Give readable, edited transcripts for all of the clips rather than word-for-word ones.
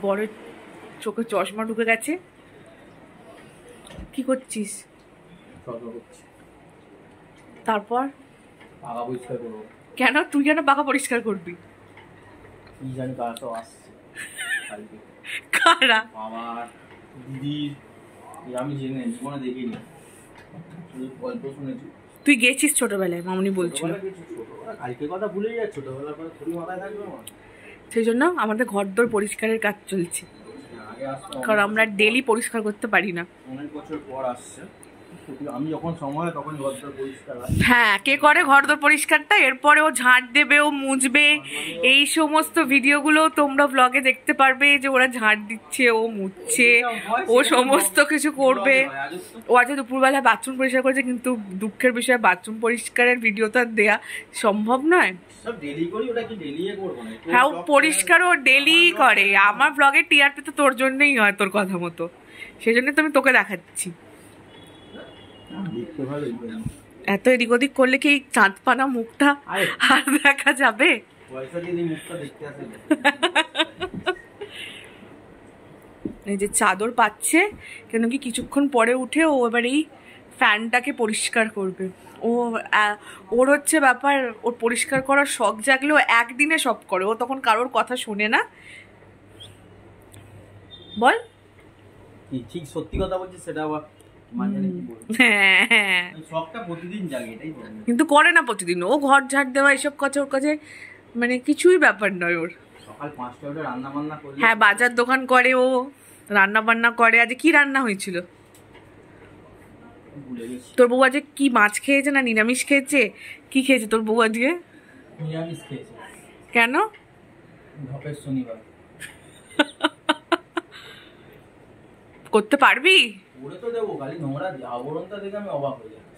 বড় চোখে চশমা ঢুকে গেছে। কি করছিস? তারপর পাকা পরিষ্কার করবো। কেন তুই কেন পাকা পরিষ্কার করবি? কি জানি কারা সব আসছে কারা? বাবা দিদি আমি জেনে জীবনে দেখিনি, শুধু গল্প শুনেছি। তুই গেছিস ছোটবেলায়? মামনি বলছিল। কালকে কথা ভুলে যাচ্ছ, ছোটবেলার কথা থোড়ি মাথায় থাকবে আমার। সেই জন্য আমাদের ঘরদোর পরিষ্কারের কাজ চলছে, কারণ আমরা ডেলি পরিষ্কার করতে পারি না। অনেক বছর পর আসছে, আমি যখন সময় তখন ঘরদোর পরিষ্কার। হ্যাঁ, কে করে ঘরদোর পরিষ্কারটা? এরপরে ও ঝাঁট দেবে, ও মুছবে, এই সমস্ত ভিডিওগুলো তোমরা ব্লগে দেখতে পারবে যে ওরা ঝাঁট দিচ্ছে, ও মুছছে, ও সমস্ত কিছু করবে। ও আজকে দুপুরবেলা বাথরুম পরিষ্কার করেছে, কিন্তু দুঃখের বিষয় বাথরুম পরিষ্কারের ভিডিও তো আর দেওয়া সম্ভব নয়। হ্যাঁ, ও পরিষ্কার ও ডেলি করে। আমার ব্লগের টিআরপি তো তোর জন্যই হয়, তোর কথা মতো, সেই জন্য তো আমি তোকে দেখাচ্ছি। এত এদিক ওদিক করলে কি চাঁদ পানা মুখটা আর দেখা যাবে? এই যে চাদর পাচ্ছে, কেন কি কিছুক্ষণ পরে উঠে ও এবার এই ফ্যানটাকে পরিষ্কার করবে। ওর হচ্ছে ব্যাপার, ওর পরিষ্কার করার শখ জাগলেও একদিনে সব করে, ও তখন কারোর কথা শুনে না। বল ঠিক সত্যি কথা বলছিস, সেটা আবার কিন্তু করে না প্রতিদিন। ও ঘর ঝাড় দেওয়া এসব কাছে ওর কাছে মানে কিছুই ব্যাপার নয় ওর। সকাল 5টা উঠে রান্না বান্না করে, হ্যাঁ বাজার দোকান করে, ও রান্না বান্না করে। আজ কি রান্না হয়েছিল? তোর বউ আজকে কি মাছ খেয়েছে না নিরামিষ খেয়েছে? কি খেয়েছে তোর বউ আজকে? নিরামিষ খেয়েছে। কেন? ঢপের শনিবার। করতে পারবি?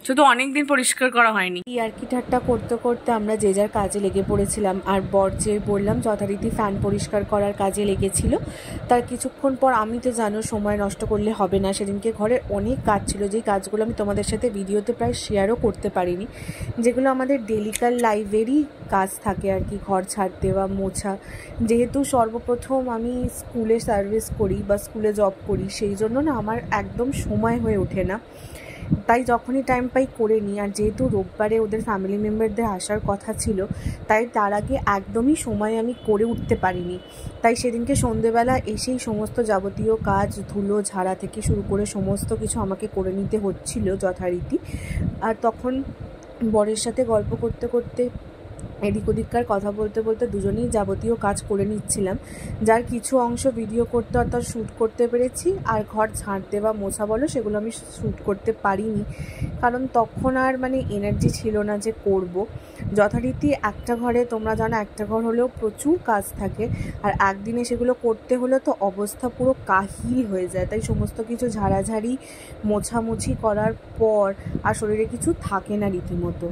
শুধু অনেকদিন পরিষ্কার করা হয়নি। ইয়ার্কি ঠাট্টা করতে করতে আমরা যে যার কাজে লেগে পড়েছিলাম। আর বর যে বললাম যথারীতি ফ্যান পরিষ্কার করার কাজে লেগেছিল। তার কিছুক্ষণ পর আমি তো জানো সময় নষ্ট করলে হবে না, সেদিনকে ঘরের অনেক কাজ ছিল, যেই কাজগুলো আমি তোমাদের সাথে ভিডিওতে প্রায় শেয়ারও করতে পারিনি, যেগুলো আমাদের ডেলিকার লাইফেরই কাজ থাকে আর কি, ঘর ছাড় দেওয়া, মোছা। যেহেতু সর্বপ্রথম আমি স্কুলে সার্ভিস করি বা স্কুলে জব করি, সেই জন্য না আমার একদম সময় হয়ে ওঠে না, তাই যখনই টাইম পাই করে নিই। আর যেহেতু রোববারে ওদের ফ্যামিলি মেম্বারদের আসার কথা ছিল, তাই তার আগে একদমই সময় আমি করে উঠতে পারিনি। তাই সেদিনকে সন্ধেবেলা এসেই সমস্ত যাবতীয় কাজ, ধুলো ঝাড়া থেকে শুরু করে সমস্ত কিছু আমাকে করে নিতে হচ্ছিল যথারীতি। আর তখন বরের সাথে গল্প করতে করতে, এদিক ওদিককার কথা বলতে বলতে দুজনেই যাবতীয় কাজ করে নিচ্ছিলাম, যার কিছু অংশ ভিডিও করতে অর্থাৎ শ্যুট করতে পেরেছি। আর ঘর ঝাঁট দেওয়া মোছা বলো, সেগুলো আমি শ্যুট করতে পারিনি, কারণ তখন আর মানে এনার্জি ছিল না যে করব। যথারীতি একটা ঘরে তোমরা জানো একটা ঘর হলেও প্রচুর কাজ থাকে, আর একদিনে সেগুলো করতে হলে তো অবস্থা পুরো কাহিল হয়ে যায়। তাই সমস্ত কিছু ঝাড়াঝাড়ি মোছামুছি করার পর আর শরীরে কিছু থাকে না রীতিমতো।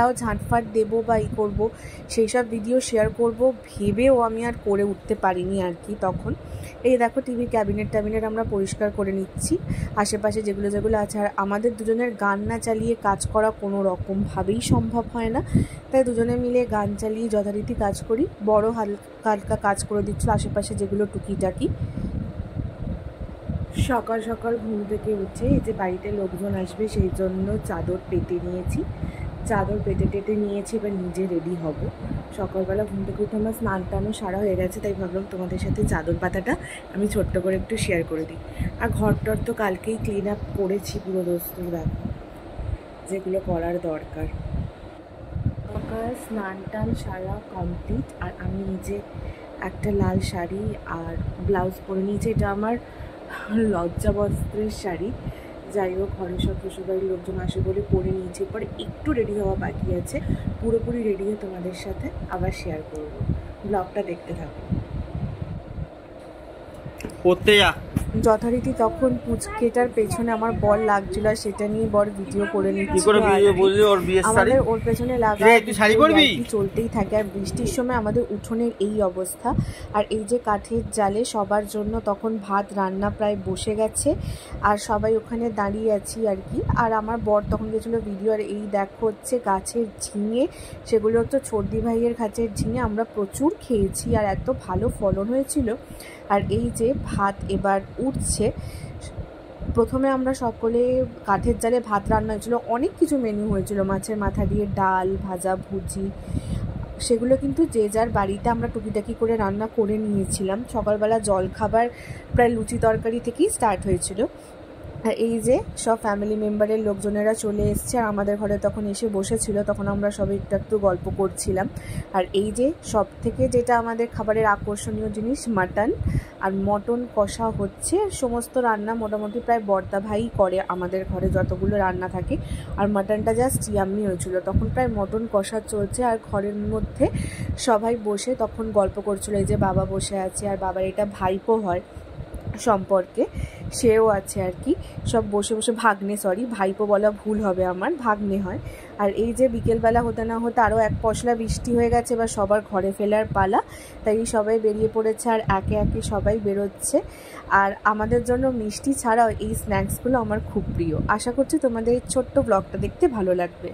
তাও ঝাঁটফাট দেবো বা ই করবো, সেই সব ভিডিও শেয়ার করব ভেবেও আমি আর করে উঠতে পারিনি আর কি। তখন এই দেখো টিভির ক্যাবিনেট আমরা পরিষ্কার করে নিচ্ছি, আশেপাশে যেগুলো যেগুলো আছে। আর আমাদের দুজনের গান না চালিয়ে কাজ করা কোনো রকমভাবেই সম্ভব হয় না, তাই দুজনে মিলে গান চালিয়ে যথারীতি কাজ করি। বড় হালকা হালকা কাজ করে দিচ্ছিল আশেপাশে যেগুলো টুকিটাকি। সকাল সকাল ঘুম থেকে উঠে এই যে বাড়িতে লোকজন আসবে সেই জন্য চাদর পেতে নিয়েছি, চাদর পেতে টেতে নিয়েছি, এবার নিজে রেডি হব। সকালবেলা ঘুম থেকে উঠে আমার স্নান টানও সারা হয়ে গেছে, তাই ভাবলাম তোমাদের সাথে চাদর পাতাটা আমি ছোট্ট করে একটু শেয়ার করে দিই। আর ঘরটর তো কালকেই ক্লিন আপ করেছি পুরো দস্তুর, দেখো যেগুলো করার দরকার। সকাল স্নান টান সারা কমপ্লিট, আর আমি নিজে একটা লাল শাড়ি আর ব্লাউজ পরে নিয়েছি। এটা আমার লজ্জাবস্ত্রের শাড়ি, যাই হোক ঘরে সব শ্বশুরবাড়ির লোকজন আসে বলে পরে নিয়েছি। পরে একটু রেডি হওয়া বাকি আছে, পুরোপুরি রেডি হয়ে তোমাদের সাথে আবার শেয়ার করব। ব্লগটা দেখতে থাকো। করতে যা যথারীতি তখন পুচকেটার পেছনে আমার বর লাগছিল, আর সেটা নিয়ে বর ভিডিও করে নিচ্ছিল। আমাদের ওর পেছনে লাগা চলতেই থাকে। আর বৃষ্টির সময় আমাদের উঠোনের এই অবস্থা। আর এই যে কাঠের জালে সবার জন্য তখন ভাত রান্না প্রায় বসে গেছে, আর সবাই ওখানে দাঁড়িয়ে আছি আর কি। আর আমার বর তখন গেছিলো ভিডিও। আর এই দেখো হচ্ছে গাছের ঝিঙে, সেগুলো হচ্ছে ছর্দি ভাইয়ের গাছের ঝিঙে। আমরা প্রচুর খেয়েছি আর এত ভালো ফলন হয়েছিল। আর এই যে ভাত এবার উঠছে। প্রথমে আমরা সকলে কাঠের জালে ভাত রান্না হয়েছিল, অনেক কিছু মেনু হয়েছিল, মাছের মাথা দিয়ে ডাল, ভাজা, ভুজি, সেগুলো কিন্তু যে যার বাড়িতে আমরা টুকিটাকি করে রান্না করে নিয়েছিলাম। সকালবেলা জলখাবার প্রায় লুচি তরকারি থেকেই স্টার্ট হয়েছিল। আর এই যে সব ফ্যামিলি মেম্বারের লোকজনেরা চলে এসছে, আর আমাদের ঘরে তখন এসে বসেছিল। তখন আমরা সবাই একটু গল্প করছিলাম। আর এই যে সব থেকে যেটা আমাদের খাবারের আকর্ষণীয় জিনিস, মাটন। আর মটন কষা হচ্ছে। সমস্ত রান্না মোটামুটি প্রায় বর্দা ভাই করে আমাদের ঘরে যতগুলো রান্না থাকে। আর মাটনটা জাস্ট ইয়াম্মি হয়েছিল। তখন প্রায় মটন কষা চলছে, আর ঘরের মধ্যে সবাই বসে তখন গল্প করছিল। এই যে বাবা বসে আছে, আর বাবার এটা ভাইপো হয় সম্পর্কে, সেও আছে আর কি। সব বসে বসে ভাইপো বলা ভুল হবে আমার, ভাগ্নে হয়। আর এই যে বিকেলবেলা হতে না হতে আরও এক পশলা বৃষ্টি হয়ে গেছে, এবার সবার ঘরে ফেলার পালা। তাই সবাই বেরিয়ে পড়েছে, আর একে একে সবাই বেরোচ্ছে। আর আমাদের জন্য মিষ্টি ছাড়াও এই স্ন্যাক্সগুলো আমার খুব প্রিয়। আশা করছি তোমাদের এই ছোট্ট ব্লগটা দেখতে ভালো লাগবে।